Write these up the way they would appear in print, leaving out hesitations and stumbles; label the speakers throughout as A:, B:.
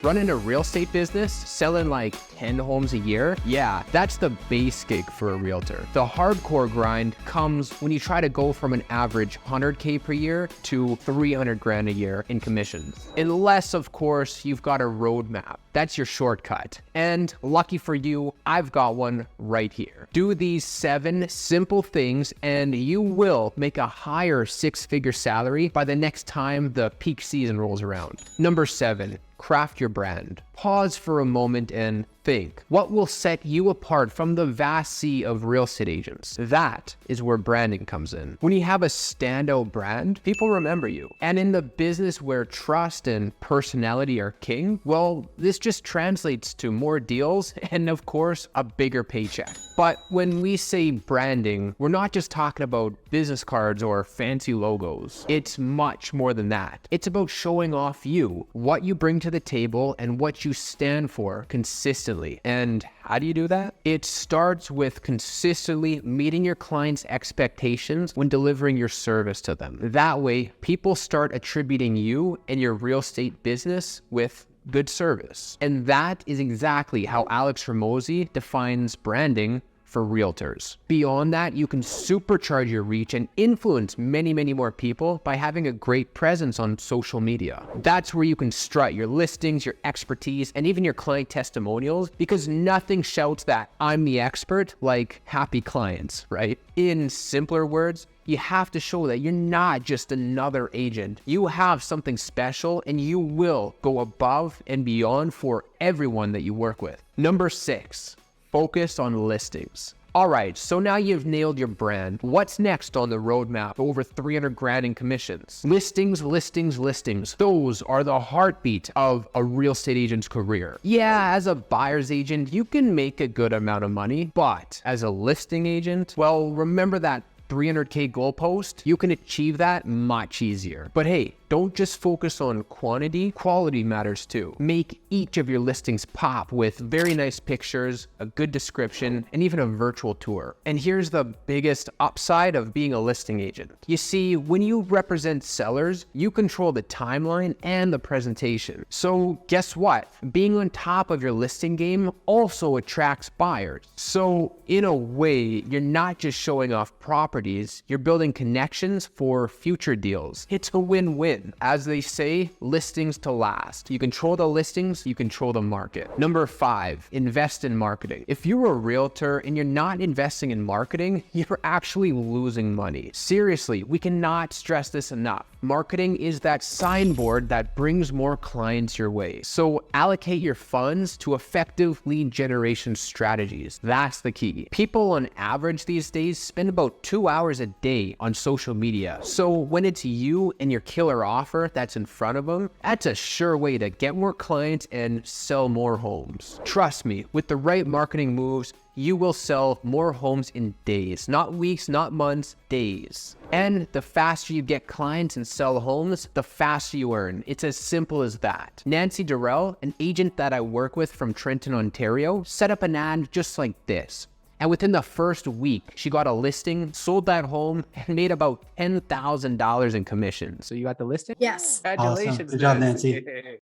A: Running a real estate business, selling like 10 homes a year, yeah, that's the base gig for a realtor. The hardcore grind comes when you try to go from an average 100K per year to 300 grand a year in commissions. Unless, of course, you've got a roadmap. That's your shortcut. And lucky for you, I've got one right here. Do these 7 simple things and you will make a higher 6-figure salary by the next time the peak season rolls around. Number 7. Craft your brand. Pause for a moment and think. What will set you apart from the vast sea of real estate agents? That is where branding comes in. When you have a standout brand, people remember you. And in the business where trust and personality are king, well, this just translates to more deals and, of course, a bigger paycheck. But when we say branding, we're not just talking about business cards or fancy logos. It's much more than that. It's about showing off you, what you bring to the table, and what you stand for consistently. And how do you do that? It starts with consistently meeting your clients' expectations when delivering your service to them. That way, people start attributing you and your real estate business with good service. And that is exactly how Alex Hormozi defines branding for realtors. Beyond that, you can supercharge your reach and influence many, many more people by having a great presence on social media. That's where you can strut your listings, your expertise, and even your client testimonials, because nothing shouts that I'm the expert like happy clients, right? In simpler words, you have to show that you're not just another agent. You have something special and you will go above and beyond for everyone that you work with. Number 6. Focus on listings. All right, so now you've nailed your brand. What's next on the roadmap? Over 300 grand in commissions. Listings, listings, listings. Those are the heartbeat of a real estate agent's career. Yeah, as a buyer's agent, you can make a good amount of money, but as a listing agent, well, remember that 300K goalpost? You can achieve that much easier. But hey, don't just focus on quantity, quality matters too. Make each of your listings pop with very nice pictures, a good description, and even a virtual tour. And here's the biggest upside of being a listing agent. You see, when you represent sellers, you control the timeline and the presentation. So guess what? Being on top of your listing game also attracts buyers. So in a way, you're not just showing off properties, you're building connections for future deals. It's a win-win. As they say, listings to last. You control the listings, you control the market. Number 5, invest in marketing. If you're a realtor and you're not investing in marketing, you're actually losing money. Seriously, we cannot stress this enough. Marketing is that signboard that brings more clients your way. So allocate your funds to effective lead generation strategies. That's the key. People on average these days spend about 2 hours a day on social media. So when it's you and your killer offer that's in front of them, that's a sure way to get more clients and sell more homes. Trust me, with the right marketing moves, you will sell more homes in days, not weeks, not months, days. And the faster you get clients and sell homes, the faster you earn. It's as simple as that. Nancy Durrell, an agent that I work with from Trenton, Ontario, set up an ad just like this. And within the first week, she got a listing, sold that home, and made about $10,000 in commissions. So you got the listing?
B: Yes.
A: Congratulations.
C: Awesome. Good job, Nancy.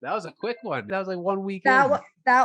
A: That was a quick one. That was like 1 week.
B: That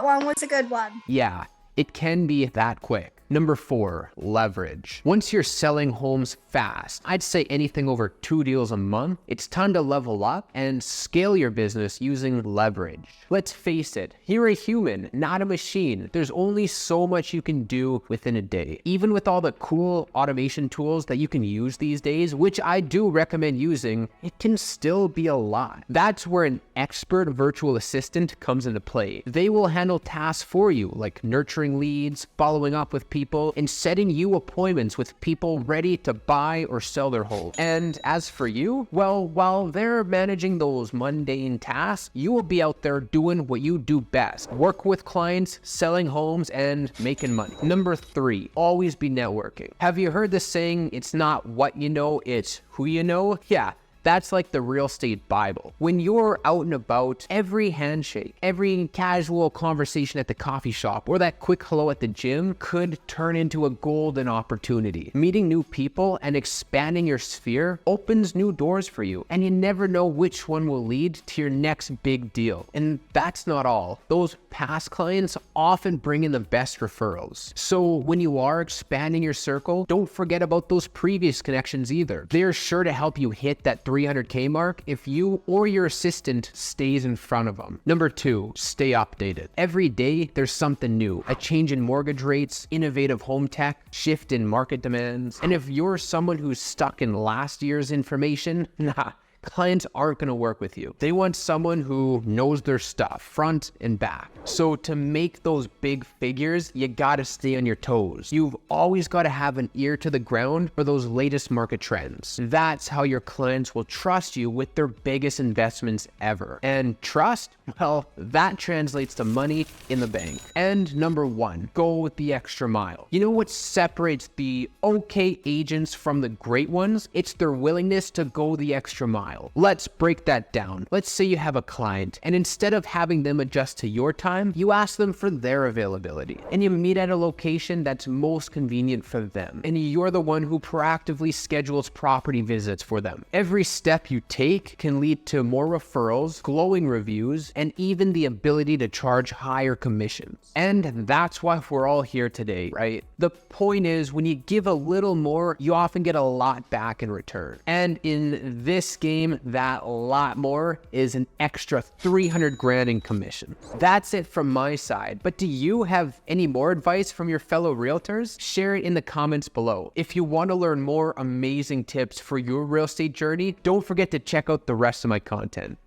B: one was a good one.
A: Yeah, it can be that quick. Number 4, leverage. Once you're selling homes fast, I'd say anything over 2 deals a month, it's time to level up and scale your business using leverage. Let's face it, you're a human, not a machine. There's only so much you can do within a day. Even with all the cool automation tools that you can use these days, which I do recommend using, it can still be a lot. That's where an expert virtual assistant comes into play. They will handle tasks for you, like nurturing leads, following up with people, and setting you appointments with people ready to buy or sell their home. And as for you, well, while they're managing those mundane tasks, you will be out there doing what you do best. Work with clients, selling homes, and making money. Number 3, always be networking. Have you heard the saying, it's not what you know, it's who you know? Yeah. That's like the real estate Bible. When you're out and about, every handshake, every casual conversation at the coffee shop, or that quick hello at the gym could turn into a golden opportunity. Meeting new people and expanding your sphere opens new doors for you, and you never know which one will lead to your next big deal. And that's not all. Those past clients often bring in the best referrals. So when you are expanding your circle, don't forget about those previous connections either. They're sure to help you hit that 300K mark if you or your assistant stays in front of them. Number 2, stay updated. Every day there's something new. A change in mortgage rates, innovative home tech, shift in market demands. And if you're someone who's stuck in last year's information, clients aren't going to work with you. They want someone who knows their stuff, front and back. So to make those big figures, you got to stay on your toes. You've always got to have an ear to the ground for those latest market trends. That's how your clients will trust you with their biggest investments ever. And trust, well, that translates to money in the bank. And number 1, go with the extra mile. You know what separates the okay agents from the great ones? It's their willingness to go the extra mile. Let's break that down. Let's say you have a client, and instead of having them adjust to your time, you ask them for their availability, and you meet at a location that's most convenient for them, and you're the one who proactively schedules property visits for them. Every step you take can lead to more referrals, glowing reviews, and even the ability to charge higher commissions. And that's why we're all here today, right? The point is, when you give a little more, you often get a lot back in return. And in this game, that lot more is an extra 300 grand in commission. That's it from my side. But do you have any more advice from your fellow realtors? Share it in the comments below. If you want to learn more amazing tips for your real estate journey, don't forget to check out the rest of my content.